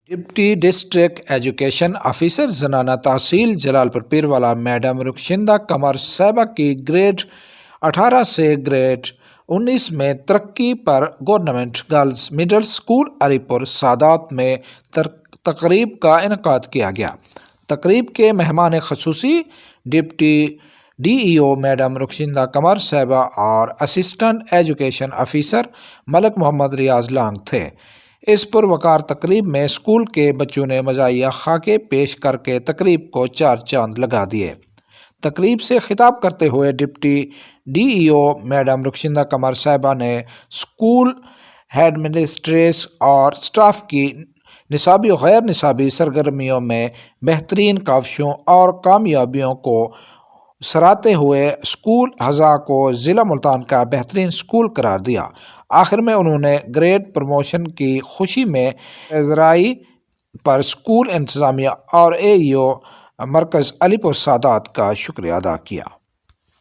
Deputy district education officer زنانہ تحصیل جلال پور Pirwala madam Rakhshanda Qamar صاحبہ کی گریڈ 18 سے گریڈ 19 میں ترقی پر گورنمنٹ گرلز مڈل اسکول علی پور سادات میں تقریب کا انعقاد کیا گیا۔ تقریب کے مہمان خصوصی deputy D E O madam Rakhshanda Qamar صاحبہ اور اسسٹنٹ ایجوکیشن آفیسر ملک محمد ریاض لانگ تھے۔ اس پروقار تقریب میں اسکول کے بچوں نے مزاحیہ خاکے پیش کر کے تقریب کو چار چاند لگا دیے۔ تقریب سے خطاب کرتے ہوئے deputy D E O madam Rakhshanda Qamar صاحبہ نے اسکول ہیڈمنسٹریٹرز اور اسٹاف کی نصابی و غیر نصابی سرگرمیوں میں بہترین کاوشوں اور کامیابیوں کو سراہتے ہوئے اسکول اعضاء کو ضلع ملتان کا بہترین اسکول قرار دیا۔ آخر میں انہوں نے گریڈ پروموشن کی خوشی میں اذرائی پر اسکول انتظامیہ اور اے ای او مرکز علی پور سادات کا شکریہ ادا کیا۔